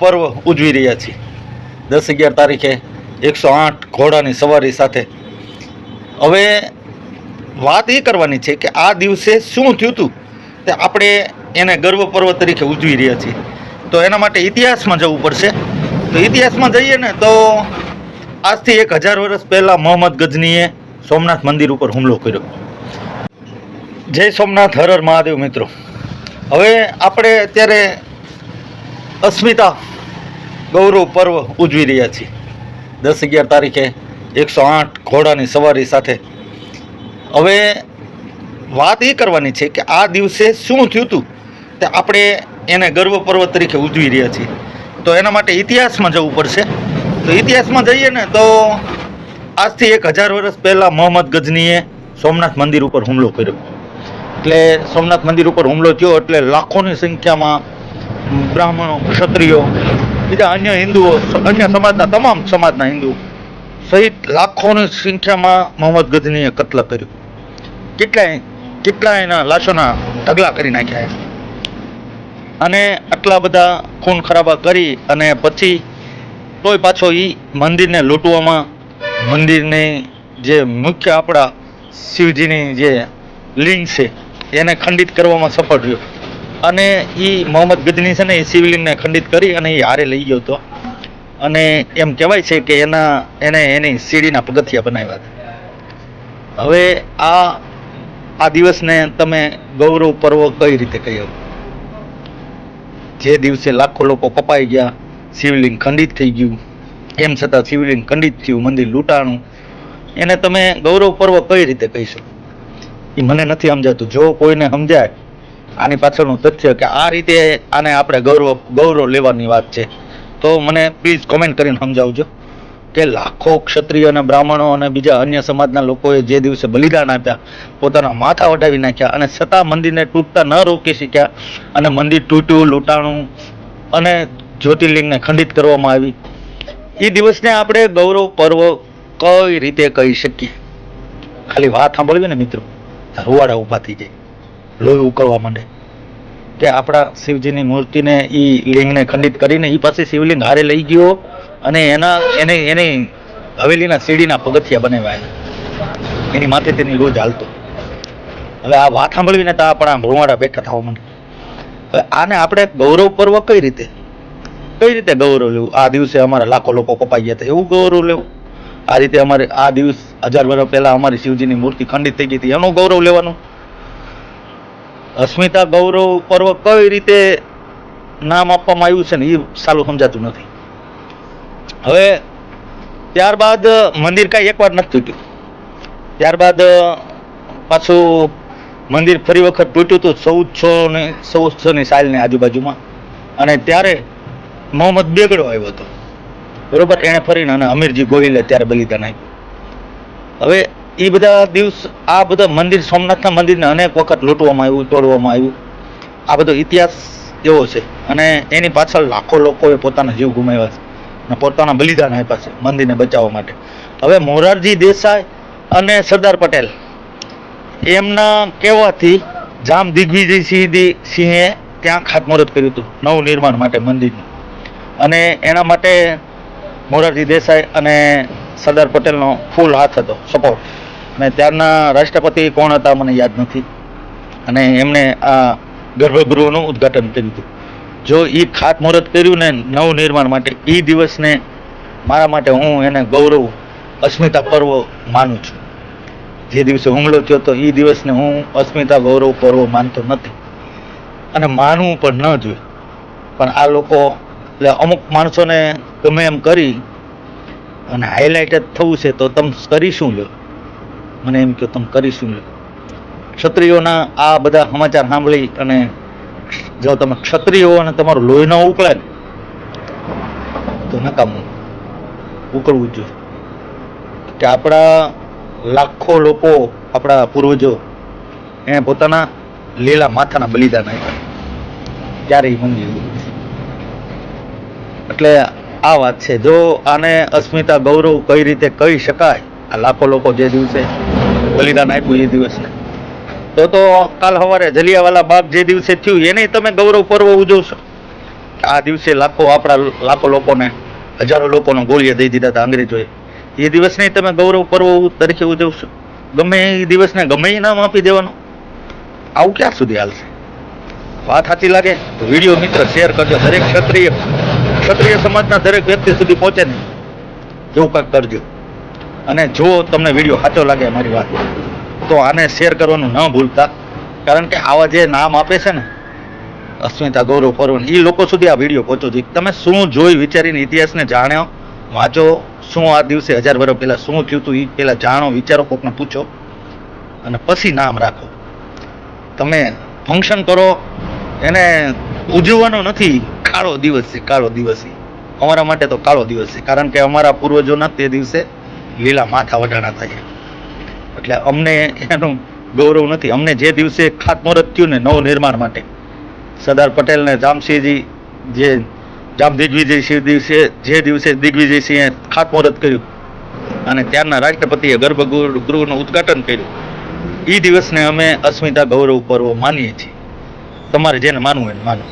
પર્વ ઉજવી રહ્યા છીએ. 10-11 તારીખે 108 ઘોડાની સવારી સાથે. હવે વાત એ કરવાની છે કે આ દિવસે શું થયું હતું તે આપણે એને ગર્વ પર્વ તરીકે ઉજવી રહ્યા છીએ. તો એના માટે ઇતિહાસમાં જવું પડશે. તો ઇતિહાસમાં જઈએ ને તો આજથી 1000 વર્ષ પહેલાં મોહમ્મદ ગઝનીએ સોમનાથ મંદિર ઉપર હુમલો કર્યો. જય સોમનાથ, હર હર મહાદેવ. મિત્રો, હવે આપણે અત્યારે અસ્મિતા ગૌરવ પર્વ ઉજવી રહ્યા છીએ. 10-11 તારીખે 108 ઘોડાની સવારી સાથે. હવે વાત એ કરવાની છે કે આ દિવસે શું થયું હતું તે આપણે એને ગર્વ પર્વ તરીકે ઉજવી રહ્યા છીએ. તો એના માટે ઇતિહાસમાં જવું પડશે. તો ઇતિહાસમાં જઈએ ને તો આજથી 1000 વર્ષ પહેલાં મોહમ્મદ ગઝનીએ સોમનાથ મંદિર ઉપર હુમલો કર્યો. એટલે સોમનાથ મંદિર ઉપર હુમલો થયો એટલે લાખોની સંખ્યામાં બ્રાહ્મણો, ક્ષત્રિયો, બીજા અન્ય હિન્દુઓ, અન્ય સમાજના તમામ સમાજના હિન્દુઓ સહિત લાખોની સંખ્યામાં મોહમ્મદ ગઝનીએ કત્લ કર્યું. કેટલાય એના લાશોના ઢગલા કરી નાખ્યા. અને આટલા બધા ખૂન ખરાબા કરી અને પછી તોય પાછો એ મંદિરને લૂંટવામાં, મંદિરની જે મુખ્ય આપણા શિવજીની જે લિંગ છે એને ખંડિત કરવામાં સફળ રહ્યો. અને એ મોહમ્મદ ગઝની છે ને એ શિવલિંગને ખંડિત કરી અને એ હારે લઈ ગયો હતો. અને એમ કહેવાય છે કે એને એની સીડીના પગથિયા બનાવ્યા હતા. હવે આ દિવસને તમે ગૌરવ પર્વ કઈ રીતે કહી શકો? જે દિવસે લાખો લોકો કપાઈ ગયા, શિવલિંગ ખંડિત થઈ ગયું, એમ છતાં શિવલિંગ ખંડિત થયું, મંદિર લૂંટાણું, એને તમે ગૌરવ પર્વ કઈ રીતે કહીશો? એ મને નથી સમજાતું. જો કોઈને સમજાય આની પાછળનું તથ્ય કે આ રીતે આને આપણે ગૌરવ લેવાની વાત છે તો મને પ્લીઝ કોમેન્ટ કરીને સમજાવજો કે લાખો ક્ષત્રિય અને બ્રાહ્મણો અને બીજા અન્ય સમાજના લોકોએ જે દિવસે બલિદાન આપ્યા, પોતાના માથા વઢાવી નાખ્યા અને છતાં મંદિરને તૂટતા ન રોકી શક્યા અને મંદિર તૂટ્યું, લૂંટાણું અને જ્યોતિર્લિંગને ખંડિત કરવામાં આવી, એ દિવસને આપણે ગૌરવ પર્વ કઈ રીતે કહી શકીએ? ખાલી વાત સાંભળવી ને મિત્રો, રૂવાડા ઊભા થઈ જાય, લોહી ઉકળવા માંડે કે આપણા શિવજીની મૂર્તિને એ લિંગને ખંડિત કરીને એ પાસે શિવલિંગ હારે લઈ ગયો અને એની હવેલીના સીડીના પગથિયા બનાવ્યા, એની માથે તેની રોજ હાલતો. હવે આ વાત સાંભળવીને તો આપણા રૂવાડા બેઠા થવા માંડે. હવે આને આપણે ગૌરવ પર્વ કઈ રીતે ગૌરવ લેવું? આ દિવસે અમારા લાખો લોકો કપાઈ ગયા હતા એવું ગૌરવ લેવું? આ રીતે અમારે આ દિવસ 1000 વર્ષ પહેલા અમારી શિવજીની મૂર્તિ ખંડિત થઈ ગઈ હતી એનું ગૌરવ લેવાનું? અસ્મિતા ગૌરવ પર્વ કઈ રીતે નામ આપવામાં આવ્યું છે ને એ સાલું સમજાતું નથી. હવે ત્યારબાદ મંદિર કાંઈ એકવાર નથી તૂટ્યું. ત્યારબાદ પાછું મંદિર ફરી વખત તૂટ્યું હતું 1400ની સાલની આજુબાજુમાં. અને ત્યારે મોહમ્મદ બેગડો આવ્યો હતો, બરોબર, એણે ફરીને અને અમીરજી ગોહિલે ત્યારે બલિદાન આપ્યું. હવે એ બધા આ બધા મંદિર, સોમનાથના મંદિરને અનેક વખત લૂંટવામાં આવ્યું, તોડવામાં આવ્યું. આ બધો ઇતિહાસ એવો છે અને એની પાછળ લાખો લોકોએ પોતાના જીવ ગુમાવ્યા છે અને પોતાના બલિદાન આપ્યા છે મંદિરને બચાવવા માટે. હવે મોરારજી દેસાઈ અને સરદાર પટેલ એમના કહેવાથી જામ દિગ્વિજયસિંહે ત્યાં ખાતમુહૂર્ત કર્યું હતું નવનિર્માણ માટે મંદિરનું. અને એના માટે મોરારજી દેસાઈ અને સરદાર પટેલનો ફૂલ હાથ હતો, સપોર્ટ. અને ત્યારના રાષ્ટ્રપતિ કોણ હતા મને યાદ નથી. અને એમણે આ ગર્ભગૃહનું ઉદ્ઘાટન કર્યું હતું. જો એ ખાતમુહૂર્ત કર્યું ને નવનિર્માણ માટે, એ દિવસને મારા માટે હું એને ગૌરવ અસ્મિતા પર્વ માનું છું. જે દિવસે હુમલો થયો હતો એ દિવસને હું અસ્મિતા ગૌરવ પર્વ માનતો નથી અને માનવું પણ ન જોઈએ. પણ આ લોકો એટલે અમુક માણસોને ગમે એમ કરી અને હાઇલાઇટ જ થવું છે તો તમે કરી શું લો? મને એમ કહો તમે કરી શું લો? ક્ષત્રિયોના આ બધા સમાચાર સાંભળી અને જો તમે ક્ષત્રિયો અને તમારું લોહી ન ઉકળે ને તો નકામું ઉકળવું જોઈએ. કે આપણા લાખો લોકો, આપણા પૂર્વજો એને પોતાના લીલા માથાના બલિદાન આપ્યા ત્યારે એ મંદિર. એટલે આ વાત છે. જો આને અસ્મિતા ગૌરવ કઈ રીતે કહી શકાય, આ લાખો લોકો જે દિવસે બલિદાન આપ્યું એ દિવસને, તો કાલ સવારે જલિયાવાલા બાગ જે દિવસે થયું એને તમે ગૌરવ પર્વ ઉજવશો? આ દિવસે લાખો લોકોને, હજારો લોકોનો ગોળીએ દઈ દીધા હતા અંગ્રેજોએ. એ દિવસને તમે ગૌરવ પર્વ તરીકે ઉજવશો? ગમે એ દિવસને ગમે એ નામ આપી દેવાનું? આવું ક્યાં સુધી હાલશે? વાત સાચી લાગે તો વિડીયો મિત્ર શેર કરજો. દરેક ક્ષત્રિય સમાજના દરેક વ્યક્તિ સુધી પહોંચે ને એવું કંઈક કરજો. અને જો તમને વિડીયો સાચો લાગે મારી વાત, તો આને શેર કરવાનું ન ભૂલતા. કારણ કે આવા જે નામ આપે છે ને અસ્મિતા ગૌરવ પર્વ, એ લોકો સુધી આ વિડીયો પહોંચો જોઈએ. તમે શું જોઈ વિચારીને ઇતિહાસને જાણ્યો, વાંચો. શું આ દિવસે 1000 વર્ષ પહેલા શું થયું હતું એ પહેલા જાણો, વિચારો, કોકને પૂછો અને પછી નામ રાખો. તમે ફંક્શન કરો એને ઉજવવાનો નથી. કાળો દિવસ છે, કાળો દિવસ છે. અમારા માટે તો કાળો દિવસ છે, કારણ કે અમારા પૂર્વજોના તે દિવસે લીલા માથા વટાણા થાય. એટલે અમને એનું ગૌરવ નથી. અમને જે દિવસે ખાતમુહૂર્ત થયું ને નવનિર્માણ માટે, સરદાર પટેલ ને જામસિંહજી, જે જામ દિગ્વિજયસિંહ દિવસે, જે દિવસે દિગ્વિજયસિંહે ખાતમુહૂર્ત કર્યું અને ત્યારના રાષ્ટ્રપતિએ ગર્ભગૃહનું ઉદ્ઘાટન કર્યું, એ દિવસને અમે અસ્મિતા ગૌરવ પર્વ માનીએ છીએ. તમારે જેને માનવું હોય માનો.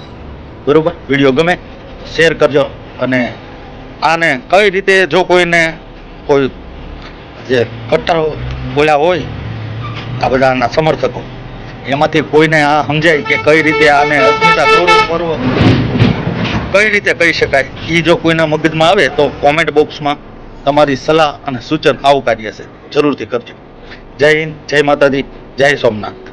બરોબર? વિડીયો ગમે શેર કરજો. અને આને કઈ રીતે, જો કોઈને કોઈ જે કટ્ટર બોલ્યા હોય આ બધાના સમર્થકો, એમાંથી કોઈને આ સમજાય કે કઈ રીતે આને અસ્મિતા ગૌરવ પર્વ કઈ રીતે કહી શકાય, એ જો કોઈના મગજમાં આવે તો કોમેન્ટ બોક્સમાં તમારી સલાહ અને સૂચન આવકાર્ય છે. જરૂરથી કરજો. જય હિન્દ, જય માતાજી, જય સોમનાથ.